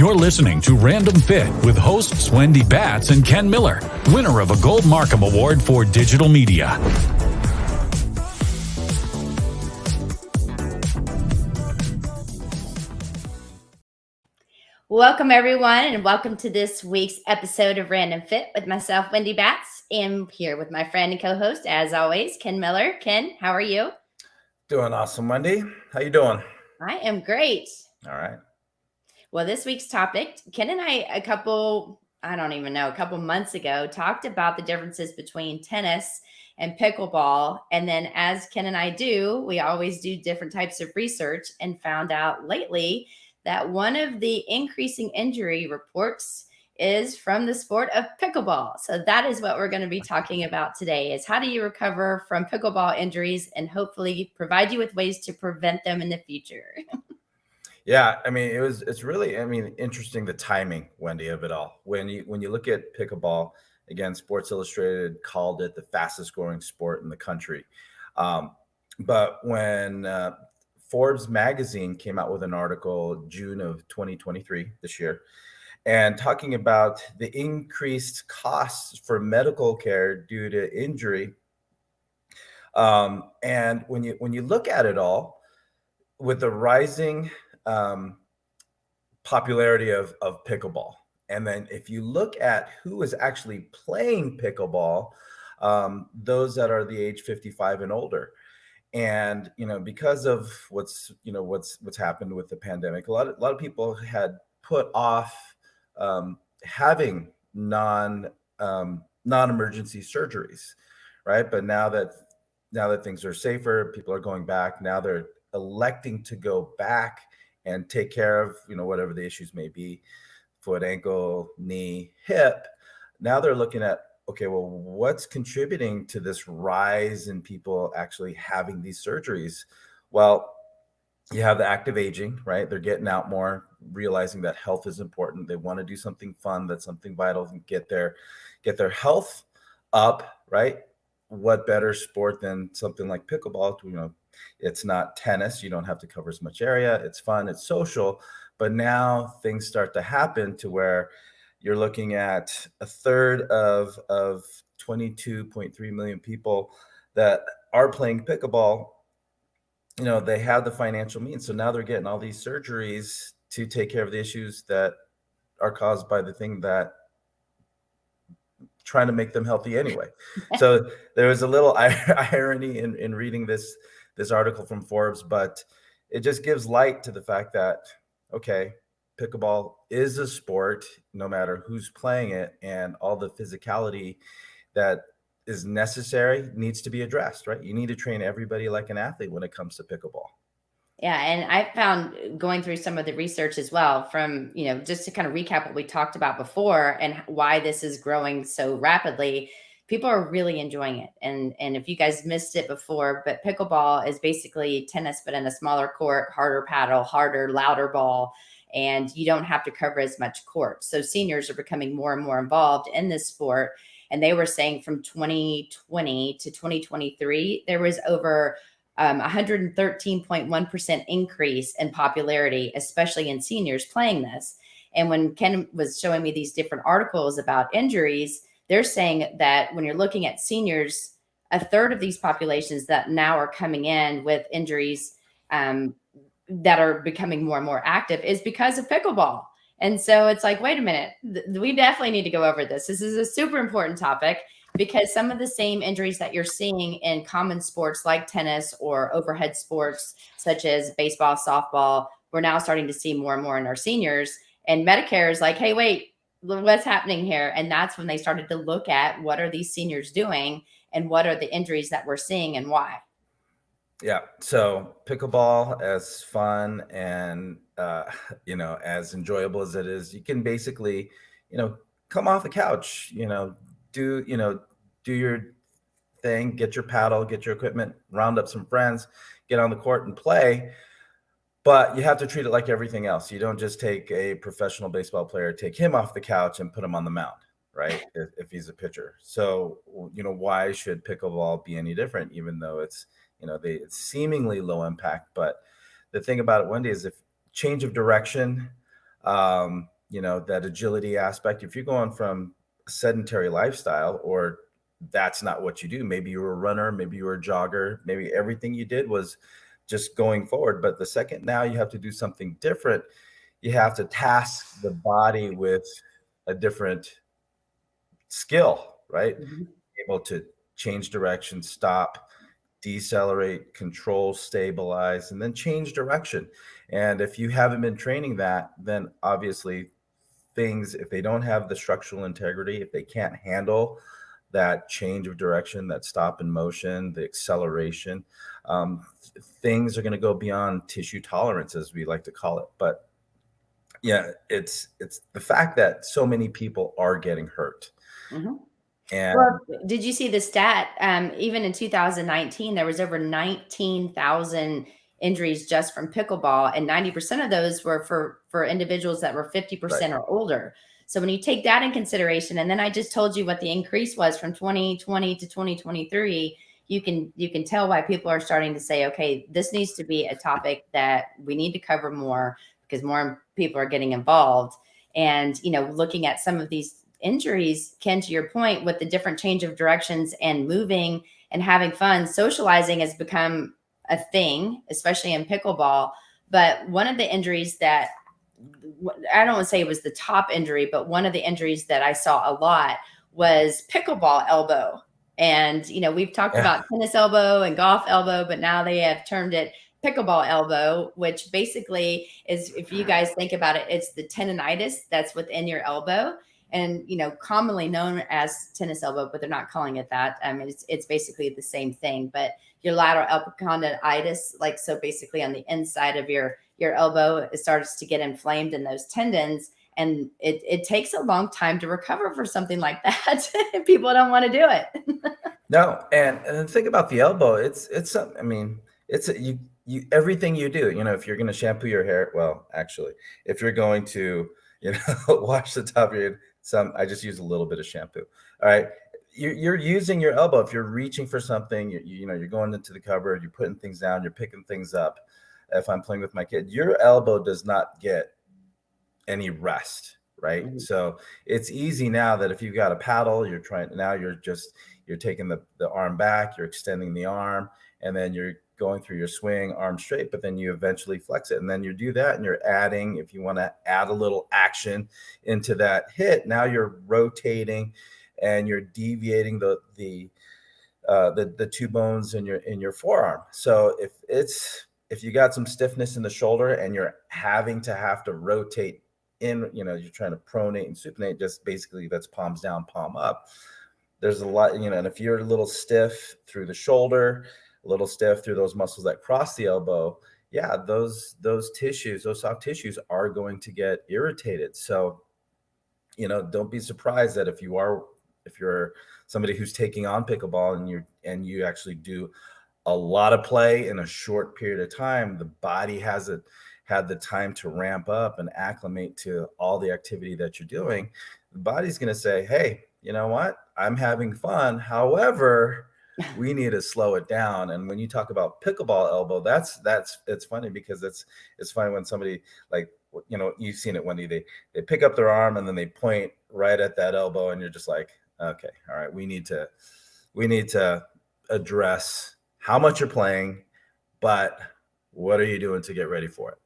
You're listening to Random Fit with hosts Wendy Batts and Ken Miller, winner of a Gold Markham Award for Digital Media. Welcome, everyone, and welcome to this week's episode of Random Fit with myself, Wendy Batts. I'm here with my friend and co-host, as always, Ken Miller. Ken, how are you? Doing awesome, Wendy. How you doing? I am great. All right. Well, this week's topic, Ken and I, a couple months ago, talked about the differences between tennis and pickleball. And then as Ken and I do, we always do different types of research and found out lately that one of the increasing injury reports is from the sport of pickleball. So that is what we're going to be talking about today, is how do you recover from pickleball injuries and hopefully provide you with ways to prevent them in the future. Yeah, I mean, it's really, interesting, the timing, Wendy, of it all. When you look at pickleball, again, Sports Illustrated called it the fastest growing sport in the country. But when Forbes magazine came out with an article June of 2023, this year, and talking about the increased costs for medical care due to injury. And when you look at it all, with the rising popularity of pickleball, and then if you look at who is actually playing pickleball, those that are the age 55 and older. And because of what's happened with the pandemic, a lot of people had put off having non-emergency surgeries, right? But now that things are safer, people are going back. Now they're electing to go back and take care of whatever the issues may be, foot, ankle, knee, hip. Now they're looking at, okay, well, what's contributing to this rise in people actually having these surgeries? Well, you have the active aging, right? They're getting out more, realizing that health is important. They want to do something fun, that's something vital, and get their health up, right? What better sport than something like pickleball? It's not tennis. You don't have to cover as much area. It's fun. It's social. But now things start to happen to where you're looking at a third of 22.3 million people that are playing pickleball. They have the financial means. So now they're getting all these surgeries to take care of the issues that are caused by the thing that trying to make them healthy anyway. So there was a little irony in reading this article from Forbes, but it just gives light to the fact that, okay, pickleball is a sport, no matter who's playing it, and all the physicality that is necessary needs to be addressed, right? You need to train everybody like an athlete when it comes to pickleball. Yeah. And I found, going through some of the research as well, from, just to kind of recap what we talked about before and why this is growing so rapidly, people are really enjoying it. And if you guys missed it before, but pickleball is basically tennis, but in a smaller court, harder paddle, harder, louder ball, and you don't have to cover as much court. So seniors are becoming more and more involved in this sport. And they were saying from 2020 to 2023, there was over 113.1% increase in popularity, especially in seniors playing this. And when Ken was showing me these different articles about injuries, they're saying that when you're looking at seniors, a third of these populations that now are coming in with injuries that are becoming more and more active is because of pickleball. And so it's like, wait a minute, we definitely need to go over this. This is a super important topic, because some of the same injuries that you're seeing in common sports like tennis or overhead sports such as baseball, softball, we're now starting to see more and more in our seniors. And Medicare is like, hey, wait, what's happening here? And that's when they started to look at what are these seniors doing and what are the injuries that we're seeing and why. Yeah. So pickleball, as fun and, as enjoyable as it is, you can basically, come off the couch, do your thing, get your paddle, get your equipment, round up some friends, get on the court and play. But you have to treat it like everything else. You don't just take a professional baseball player, take him off the couch and put him on the mound, right? If he's a pitcher. So, why should pickleball be any different, even though it's seemingly low impact? But the thing about it, Wendy, is if change of direction, that agility aspect. If you're going from a sedentary lifestyle, or that's not what you do, maybe you were a runner, maybe you were a jogger, maybe everything you did was just going forward. But the second now you have to do something different, you have to task the body with a different skill, right? Mhm. Able to change direction, stop, decelerate, control, stabilize, and then change direction. And if you haven't been training that, then obviously things, if they don't have the structural integrity, if they can't handle that change of direction, that stop in motion, the acceleration, things are going to go beyond tissue tolerance, as we like to call it. But yeah, it's the fact that so many people are getting hurt. Mhm. And Well, did you see the stat? Even in 2019, there was over 19,000 injuries just from pickleball, and 90% of those were for individuals that were right, 50% or older. So when you take that in consideration, and then I just told you what the increase was from 2020 to 2023, you can tell why people are starting to say, okay, this needs to be a topic that we need to cover more because more people are getting involved. And looking at some of these injuries, Ken, to your point, with the different change of directions and moving and having fun, socializing has become a thing, especially in pickleball. But one of the injuries that I don't want to say it was the top injury, but one of the injuries that I saw a lot was pickleball elbow. And, we've talked yeah, about tennis elbow and golf elbow, but now they have termed it pickleball elbow, which basically is, if you guys think about it, it's the tendonitis that's within your elbow, and commonly known as tennis elbow, but they're not calling it that. I mean, it's basically the same thing, but your lateral epicondylitis, like, so basically on the inside of your elbow, it starts to get inflamed in those tendons, and it takes a long time to recover for something like that. People don't want to do it. no, and the thing about the elbow, it's I mean, you everything you do, if you're going to shampoo your hair, well, actually, if you're going to, wash the top of your head, I just use a little bit of shampoo. All right. You're using your elbow. If you're reaching for something, you're going into the cupboard, you're putting things down, you're picking things up. If I'm playing with my kid, your elbow does not get any rest, right? Mhm. So it's easy now that if you've got a paddle, you're taking the arm back, you're extending the arm, and then you're going through your swing, arm straight, but then you eventually flex it. And then you do that and you're adding, if you want to add a little action into that hit, now you're rotating and you're deviating the two bones in your forearm. So if you got some stiffness in the shoulder and you're have to rotate in, you're trying to pronate and supinate, just basically that's palms down, palm up. There's a lot, and if you're a little stiff through the shoulder, a little stiff through those muscles that cross the elbow, yeah, those tissues, those soft tissues are going to get irritated. So, don't be surprised that if you're somebody who's taking on pickleball and you actually do a lot of play in a short period of time, the body hasn't had the time to ramp up and acclimate to all the activity that you're doing. The body's going to say, hey, you know what? I'm having fun. However, we need to slow it down. And when you talk about pickleball elbow, it's funny because it's funny when somebody, like, you've seen it, Wendy, they pick up their arm and then they point right at that elbow and you're just like, okay, all right, we need to address how much you're playing, but what are you doing to get ready for it?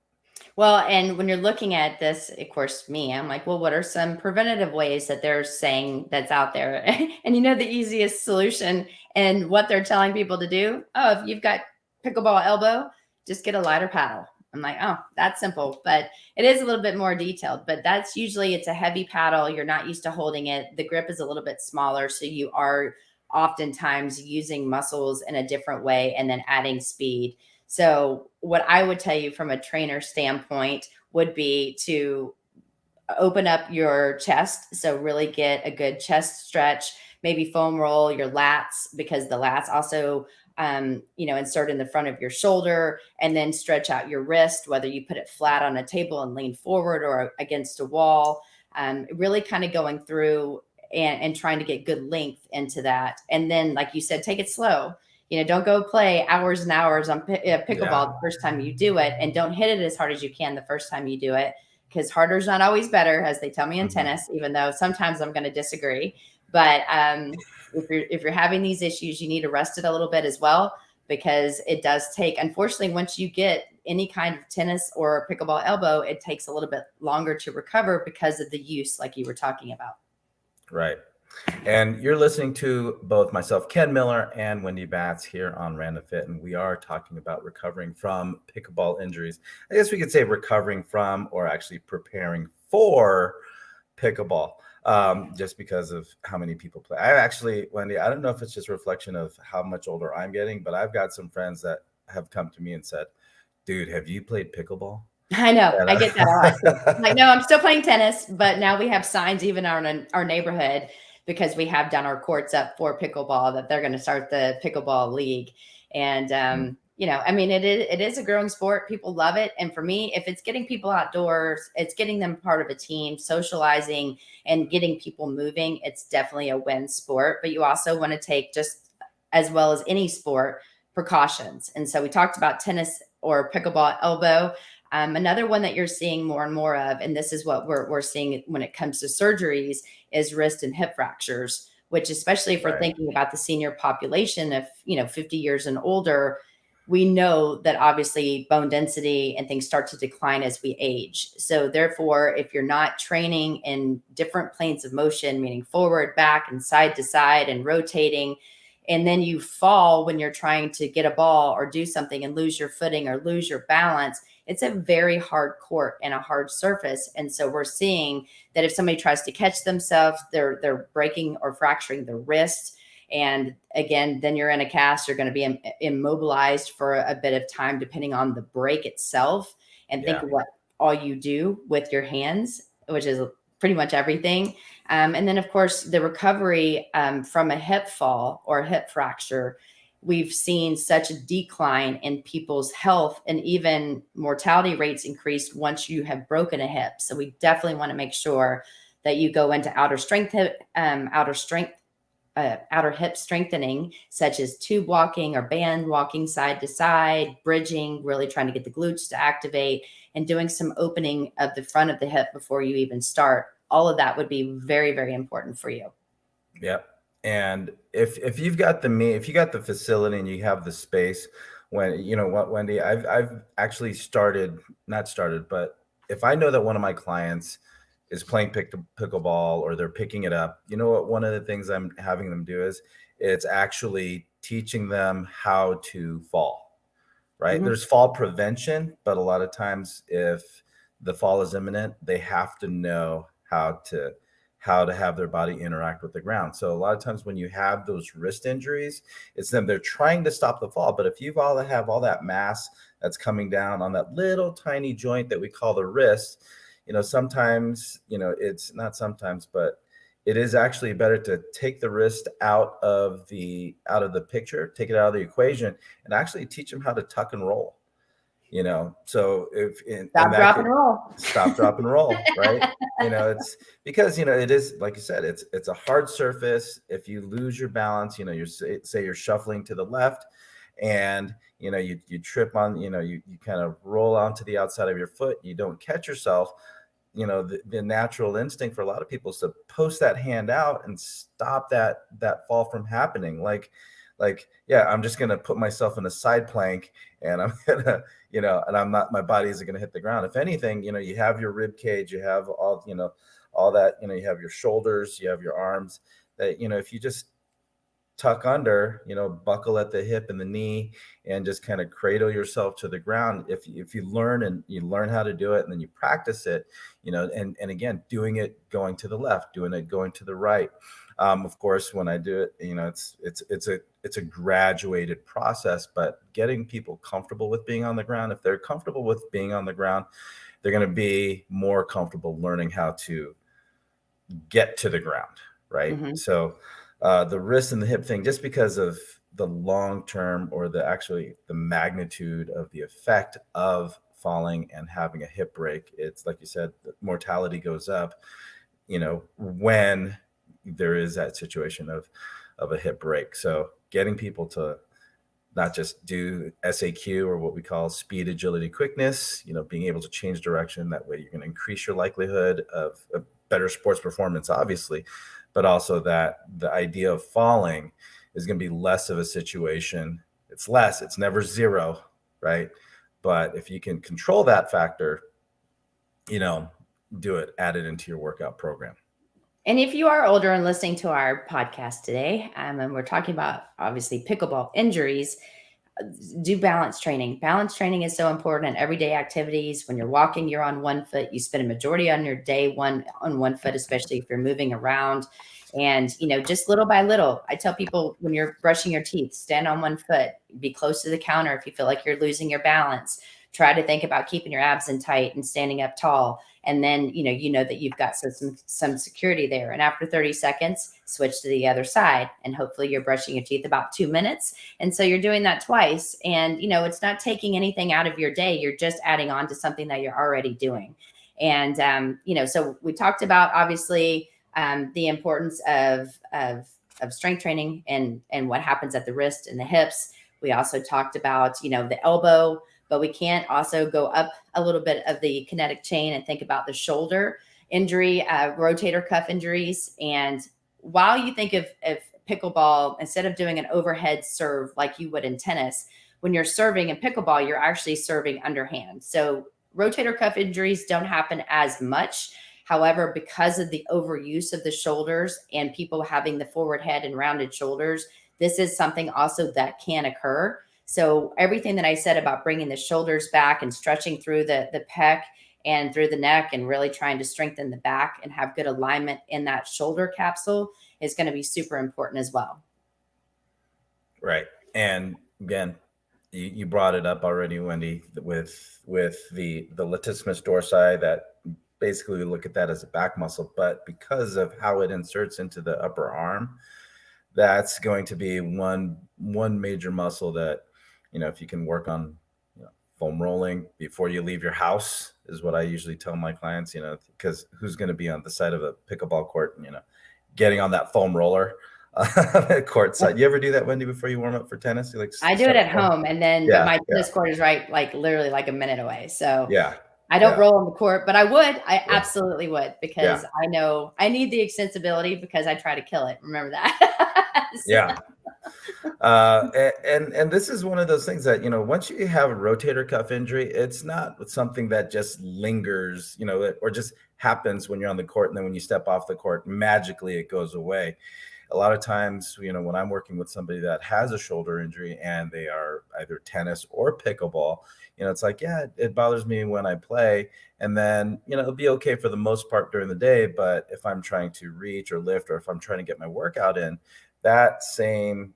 Well, and when you're looking at this, of course, I'm like, well, what are some preventative ways that they're saying that's out there? And the easiest solution and what they're telling people to do, oh, if you've got pickleball elbow, just get a lighter paddle. I'm like, oh, that's simple, but it is a little bit more detailed. But that's usually, it's a heavy paddle. You're not used to holding it. The grip is a little bit smaller, so you are oftentimes using muscles in a different way and then adding speed. So what I would tell you from a trainer standpoint would be to open up your chest. So really get a good chest stretch, maybe foam roll your lats, because the lats also, insert in the front of your shoulder, and then stretch out your wrist, whether you put it flat on a table and lean forward or against a wall. Really kind of going through and trying to get good length into that. And then, like you said, take it slow. Don't go play hours and hours on pickleball Yeah. the first time you do it, and don't hit it as hard as you can the first time you do it, because harder is not always better, as they tell me in Mhm. tennis, even though sometimes I'm going to disagree. But if you're having these issues, you need to rest it a little bit as well, because it does take, unfortunately, once you get any kind of tennis or pickleball elbow, it takes a little bit longer to recover because of the use, like you were talking about. Right. And you're listening to both myself, Ken Miller, and Wendy Batts here on Random Fit, and we are talking about recovering from pickleball injuries. I guess we could say recovering from, or actually preparing for pickleball, just because of how many people play. I actually, Wendy, I don't know if it's just a reflection of how much older I'm getting, but I've got some friends that have come to me and said, dude, have you played pickleball? I know. And I get that a lot too. Like, no, I'm still playing tennis, but now we have signs even in our neighborhood, because we have done our courts up for pickleball, that they're going to start the pickleball league. And, I mean, it is a growing sport. People love it. And for me, if it's getting people outdoors, it's getting them part of a team, socializing and getting people moving, it's definitely a win sport. But you also want to take, just as well as any sport, precautions. And so we talked about tennis or pickleball elbow. Another one that you're seeing more and more of, and this is what we're seeing when it comes to surgeries, is wrist and hip fractures, which, especially if we're Right. thinking about the senior population of, 50 years and older, we know that obviously bone density and things start to decline as we age. So therefore, if you're not training in different planes of motion, meaning forward, back, and side to side and rotating, and then you fall when you're trying to get a ball or do something and lose your footing or lose your balance, it's a very hard court and a hard surface. And so we're seeing that if somebody tries to catch themselves, they're breaking or fracturing the wrist. And again, then you're in a cast, you're going to be immobilized for a bit of time, depending on the break itself. And think Yeah. of what all you do with your hands, which is pretty much everything. And then, of course, the recovery from a hip fall or hip fracture, we've seen such a decline in people's health, and even mortality rates increased once you have broken a hip. So we definitely want to make sure that you go into outer hip strengthening, such as tube walking or band walking side to side, bridging, really trying to get the glutes to activate, and doing some opening of the front of the hip before you even start. All of that would be very, very important for you. Yep. And if you've got if you got the facility and you have the space, when you know what, Wendy, I've actually not started, but if I know that one of my clients is playing pickleball or they're picking it up, you know what, one of the things I'm having them do is it's actually teaching them how to fall, right? Mhm. There's fall prevention, but a lot of times if the fall is imminent, they have to know how to have their body interact with the ground. So a lot of times when you have those wrist injuries, it's them, they're trying to stop the fall. But if you've all have all that mass that's coming down on that little tiny joint that we call the wrist, sometimes, it's not sometimes, but it is actually better to take the wrist out of the picture, take it out of the equation, and actually teach them how to tuck and roll. So if in Stop, that drop, case, and roll. stop, drop, and roll, right? It's because it is, like you said, it's a hard surface. If you lose your balance, say you're shuffling to the left, and you trip on, you kind of roll onto the outside of your foot, you don't catch yourself. The natural instinct for a lot of people is to post that hand out and stop that fall from happening. Like, yeah, I'm just gonna put myself in a side plank, and I'm gonna, and I'm not, my body isn't gonna hit the ground. If anything, you have your rib cage, you have all that, you have your shoulders, you have your arms. That if you just tuck under, buckle at the hip and the knee, and just kind of cradle yourself to the ground. If you learn how to do it, and then you practice it, and again, doing it going to the left, doing it going to the right. Of course, when I do it, it's a graduated process, but getting people comfortable with being on the ground. If they're comfortable with being on the ground, they're going to be more comfortable learning how to get to the ground, right? Mhm. So the wrist and the hip thing, just because of the long term, or the magnitude of the effect of falling and having a hip break, it's like you said, the mortality goes up, when there is that situation of a hip break. So getting people to not just do SAQ, or what we call speed, agility, quickness, being able to change direction. That way you're going to increase your likelihood of a better sports performance, obviously, but also that the idea of falling is going to be less of a situation. It's never zero, right? But if you can control that factor, do it, add it into your workout program. And if you are older and listening to our podcast today, and we're talking about obviously pickleball injuries, do balance training. Balance training is so important in everyday activities. When you're walking, you're on one foot. You spend a majority on your day on one foot, especially if you're moving around. And, just little by little, I tell people when you're brushing your teeth, stand on one foot, be close to the counter. If you feel like you're losing your balance, try to think about keeping your abs in tight and standing up tall. And then, that you've got some security there. And after 30 seconds, switch to the other side. And hopefully you're brushing your teeth about 2 minutes. And so you're doing that twice. And, it's not taking anything out of your day. You're just adding on to something that you're already doing. And, so we talked about, obviously, the importance of strength training and what happens at the wrist and the hips. We also talked about, the elbow, but we can't also go up a little bit of the kinetic chain and think about the shoulder injury, rotator cuff injuries. And while you think of pickleball, instead of doing an overhead serve like you would in tennis, when you're serving in pickleball, you're actually serving underhand. So rotator cuff injuries don't happen as much. However, because of the overuse of the shoulders and people having the forward head and rounded shoulders, this is something also that can occur. So everything that I said about bringing the shoulders back and stretching through the pec and through the neck and really trying to strengthen the back and have good alignment in that shoulder capsule is going to be super important as well. Right. And again, you brought it up already, Wendy, with the latissimus dorsi, that basically we look at that as a back muscle, but because of how it inserts into the upper arm, that's going to be one major muscle that, if you can work on foam rolling before you leave your house, is what I usually tell my clients, because who's going to be on the side of a pickleball court and, getting on that foam roller court side. You ever do that, Wendy, before you warm up for tennis? I do it at home, and then but my tennis court is right, literally a minute away. So I don't roll on the court, but I would. I absolutely would, because I know I need the extensibility because I try to kill it. Remember that? Yeah. And this is one of those things that, once you have a rotator cuff injury, it's not something that just lingers, or just happens when you're on the court. And then when you step off the court, magically it goes away. A lot of times, when I'm working with somebody that has a shoulder injury and they are either tennis or pickleball, it's like, it bothers me when I play. And then, it'll be okay for the most part during the day. But if I'm trying to reach or lift, or if I'm trying to get my workout in, that same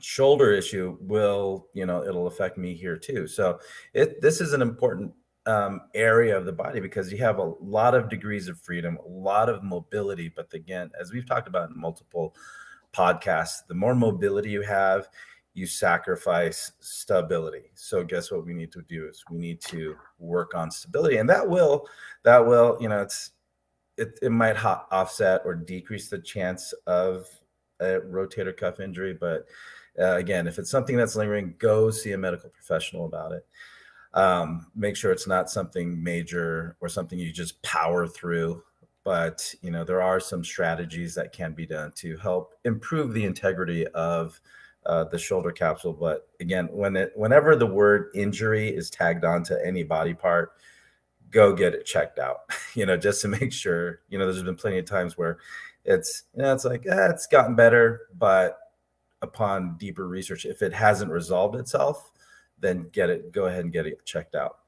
shoulder issue will, it'll affect me here too. So this is an important area of the body, because you have a lot of degrees of freedom, a lot of mobility. But again, as we've talked about in multiple podcasts, the more mobility you have, you sacrifice stability. So guess what we need to do is we need to work on stability, and that will, it might offset or decrease the chance of a rotator cuff injury. But again, if it's something that's lingering, go see a medical professional about it. Make sure it's not something major or something you just power through. But, there are some strategies that can be done to help improve the integrity of the shoulder capsule. But again, whenever the word injury is tagged onto any body part, go get it checked out, just to make sure. There's been plenty of times where it's, it's like, it's gotten better, but upon deeper research, if it hasn't resolved itself, then go ahead and get it checked out.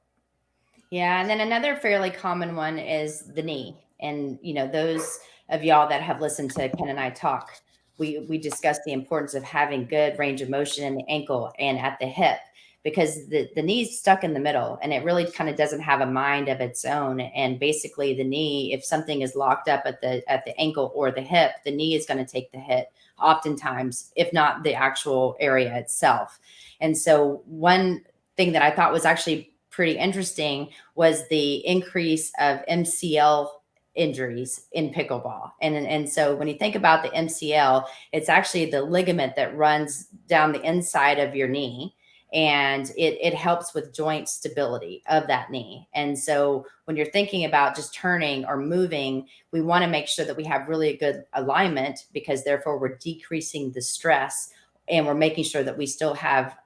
Yeah. And then another fairly common one is the knee. And, those of y'all that have listened to Ken and I talk, we discussed the importance of having good range of motion in the ankle and at the hip, because the knee's stuck in the middle and it really kind of doesn't have a mind of its own. And basically the knee, if something is locked up at the ankle or the hip, the knee is going to take the hit oftentimes, if not the actual area itself. And so one thing that I thought was actually pretty interesting was the increase of MCL injuries in pickleball. And so when you think about the MCL, it's actually the ligament that runs down the inside of your knee, and it helps with joint stability of that knee. And so when you're thinking about just turning or moving, we want to make sure that we have really a good alignment, because therefore we're decreasing the stress and we're making sure that we still have,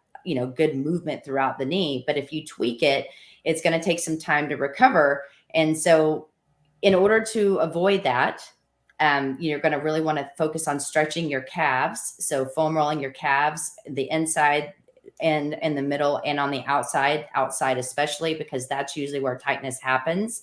good movement throughout the knee. But if you tweak it, it's going to take some time to recover. And so in order to avoid that, you're going to really want to focus on stretching your calves. So foam rolling your calves, the inside and in the middle and on the outside, especially, because that's usually where tightness happens,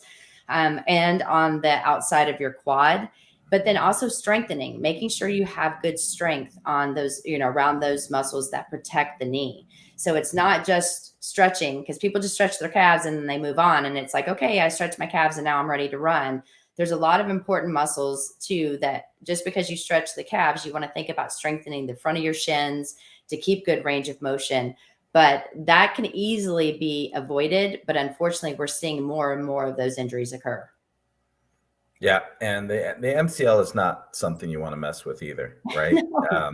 and on the outside of your quad. But then also strengthening, making sure you have good strength on those, around those muscles that protect the knee. So it's not just stretching, because people just stretch their calves and then they move on. And it's like, okay, I stretched my calves and now I'm ready to run. There's a lot of important muscles too, that just because you stretch the calves, you want to think about strengthening the front of your shins to keep good range of motion. But that can easily be avoided. But unfortunately, we're seeing more and more of those injuries occur. Yeah, and the MCL is not something you want to mess with either, right? No.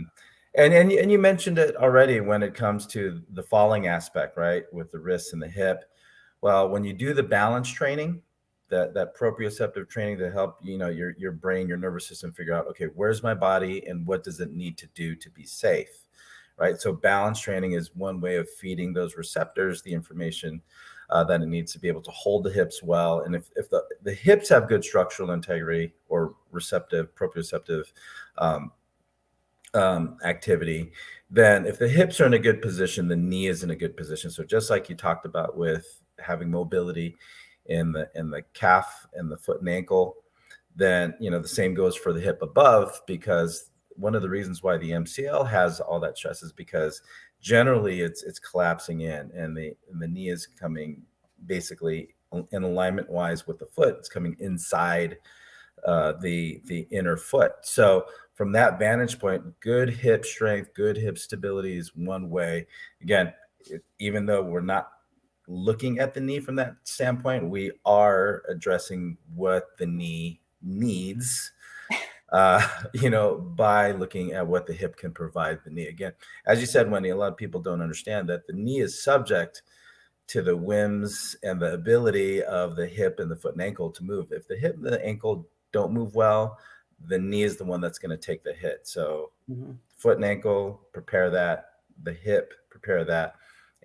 And you mentioned it already when it comes to the falling aspect, right, with the wrist and the hip. Well, when you do the balance training, that proprioceptive training to help your brain, your nervous system figure out, okay, where's my body and what does it need to do to be safe, right? So balance training is one way of feeding those receptors the information that it needs to be able to hold the hips well. And if the hips have good structural integrity or proprioceptive activity, then if the hips are in a good position, the knee is in a good position. So just like you talked about with having mobility in the calf and the foot and ankle, then the same goes for the hip above, because one of the reasons why the MCL has all that stress is because generally it's collapsing in, and the knee is coming basically in alignment wise with the foot. It's coming inside the inner foot. So from that vantage point, good hip strength, good hip stability is one way. Again, even though we're not looking at the knee from that standpoint, we are addressing what the knee needs, by looking at what the hip can provide the knee. Again, as you said, Wendy, a lot of people don't understand that the knee is subject to the whims and the ability of the hip and the foot and ankle to move. If the hip and the ankle don't move well, the knee is the one that's going to take the hit. So foot and ankle, prepare that, the hip, prepare that,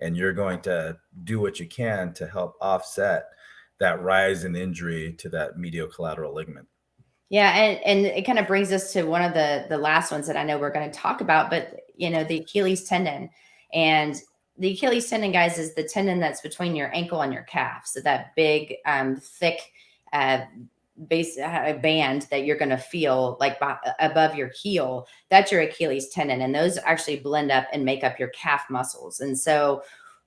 and you're going to do what you can to help offset that rise in injury to that medial collateral ligament. Yeah, and it kind of brings us to one of the last ones that I know we're going to talk about, but the Achilles tendon. And the Achilles tendon, guys, is the tendon that's between your ankle and your calf. So that big, thick base band that you're going to feel like above your heel, that's your Achilles tendon. And those actually blend up and make up your calf muscles. And so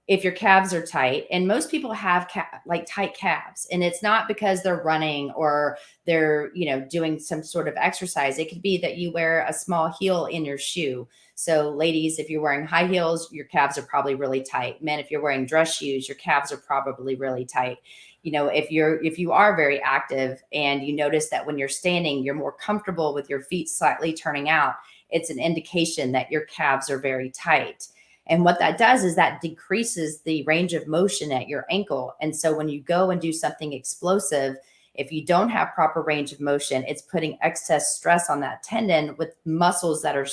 if your calves are tight, and most people have tight calves, and it's not because they're running or they're, doing some sort of exercise. It could be that you wear a small heel in your shoe. So ladies, if you're wearing high heels, your calves are probably really tight. Men, if you're wearing dress shoes, your calves are probably really tight. If you are very active and you notice that when you're standing, you're more comfortable with your feet slightly turning out, it's an indication that your calves are very tight. And what that does is that decreases the range of motion at your ankle. And so when you go and do something explosive, if you don't have proper range of motion, it's putting excess stress on that tendon with muscles that are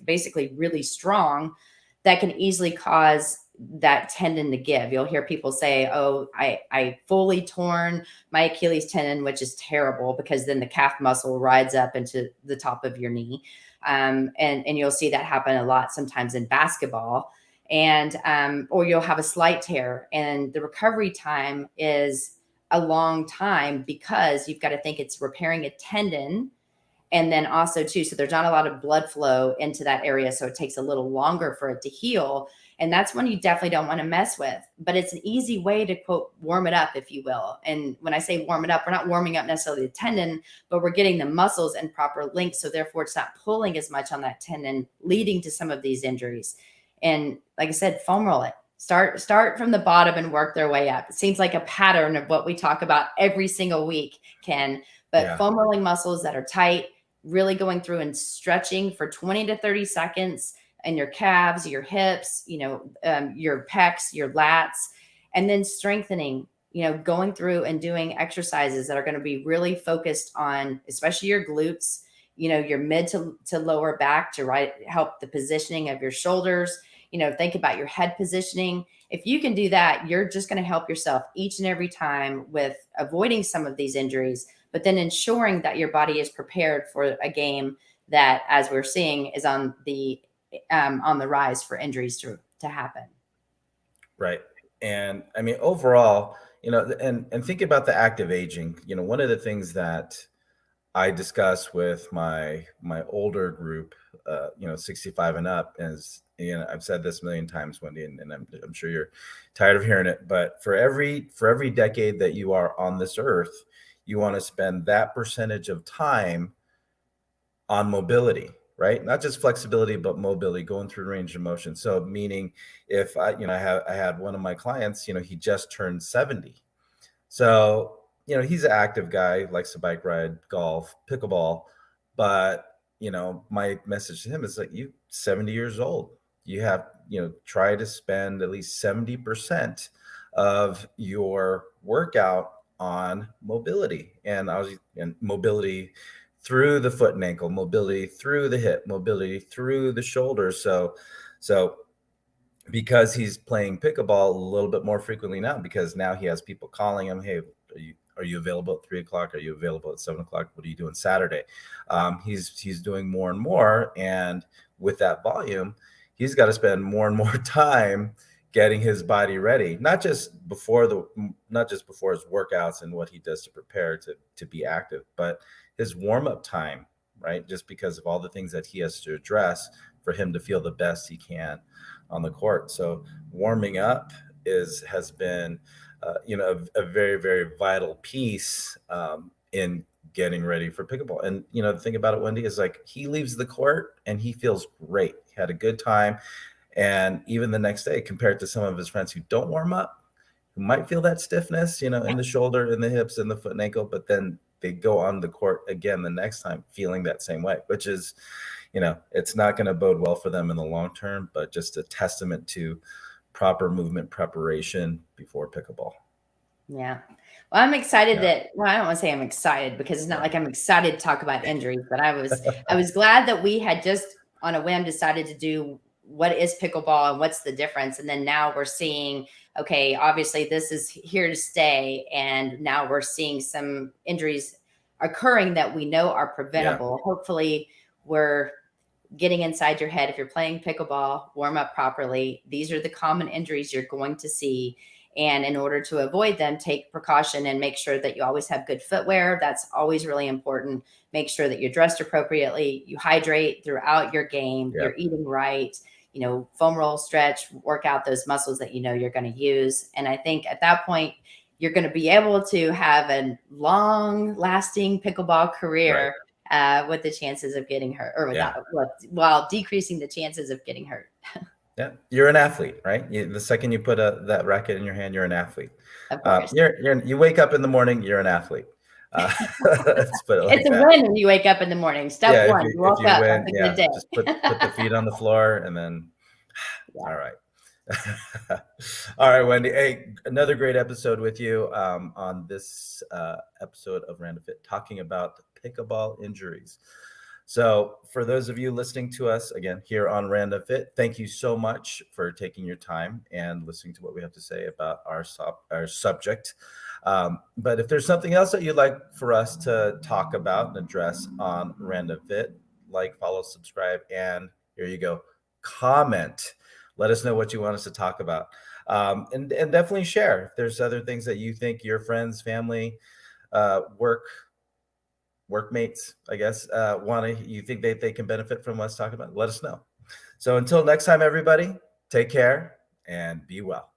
basically really strong, that can easily cause that tendon to give. You'll hear people say, oh, I fully torn my Achilles tendon, which is terrible, because then the calf muscle rides up into the top of your knee. And you'll see that happen a lot sometimes in basketball, or you'll have a slight tear, and the recovery time is a long time, because you've got to think it's repairing a tendon. And then also too, so there's not a lot of blood flow into that area. So it takes a little longer for it to heal. And that's one you definitely don't want to mess with, but it's an easy way to, quote, warm it up, if you will. And when I say warm it up, we're not warming up necessarily the tendon, but we're getting the muscles in proper length. So therefore it's not pulling as much on that tendon, leading to some of these injuries. And like I said, foam roll it. Start from the bottom and work their way up. It seems like a pattern of what we talk about every single week, Ken, but foam rolling muscles that are tight, really going through and stretching for 20 to 30 seconds, in your calves, your hips, your pecs, your lats, and then strengthening, going through and doing exercises that are going to be really focused on, especially your glutes, your mid to lower back to help the positioning of your shoulders, think about your head positioning. If you can do that, you're just going to help yourself each and every time with avoiding some of these injuries, but then ensuring that your body is prepared for a game that, as we're seeing, is on the rise for injuries to happen. Right. And I mean, overall, and think about the active aging. One of the things that I discuss with my older group, 65 and up, is, I've said this a million times, Wendy, and I'm sure you're tired of hearing it, but for every decade that you are on this earth, you want to spend that percentage of time on mobility, right? Not just flexibility, but mobility, going through range of motion. So meaning if I had one of my clients, he just turned 70. So, he's an active guy, likes to bike ride, golf, pickleball. But, my message to him is like, you 70 years old, you have, try to spend at least 70% of your workout on mobility, and mobility through the foot and ankle, mobility through the hip, mobility through the shoulders. So because he's playing pickleball a little bit more frequently now, because now he has people calling him, hey, are you available at 3:00? Are you available at 7:00? What are you doing Saturday? He's doing more and more. And with that volume, he's got to spend more and more time getting his body ready, not just before his workouts and what he does to prepare to be active, but his warm-up time, right? Just because of all the things that he has to address for him to feel the best he can on the court. So warming up has been, a very, very vital piece in getting ready for pickleball. And, the thing about it, Wendy, is like he leaves the court and he feels great. He had a good time. And even the next day, compared to some of his friends who don't warm up, who might feel that stiffness, in the shoulder, in the hips, in the foot and ankle, but then they go on the court again the next time feeling that same way, which is, it's not going to bode well for them in the long term, but just a testament to proper movement preparation before pickleball. Yeah. Well, I'm excited I don't want to say I'm excited, because it's not like I'm excited to talk about injuries, but I was glad that we had just on a whim decided to do what is pickleball and what's the difference. And then now we're seeing, okay, obviously this is here to stay. And now we're seeing some injuries occurring that we know are preventable. Yeah. Hopefully we're getting inside your head. If you're playing pickleball, warm up properly. These are the common injuries you're going to see. And in order to avoid them, take precaution and make sure that you always have good footwear. That's always really important. Make sure that you're dressed appropriately. You hydrate throughout your game. Yep. You're eating right. Foam roll, stretch, work out those muscles that you're going to use. And I think at that point, you're going to be able to have a long-lasting pickleball career, right, with the chances of getting hurt, or while decreasing the chances of getting hurt. Yeah, you're an athlete, right? The second you put that racket in your hand, you're an athlete. Of course. You wake up in the morning, you're an athlete. Let's put it like it's a win when you wake up in the morning. Step one, you woke up. Win, just put the feet on the floor, and then all right. All right, Wendy. Hey, another great episode with you on this episode of Random Fit, talking about pickleball injuries. So for those of you listening to us again here on Random Fit, thank you so much for taking your time and listening to what we have to say about our subject. But if there's something else that you'd like for us to talk about and address on Random Fit, like, follow, subscribe, and here you go, comment. Let us know what you want us to talk about. And definitely share if there's other things that you think your friends, family, workmates, I guess, you think they can benefit from us talking about, let us know. So until next time, everybody, take care and be well.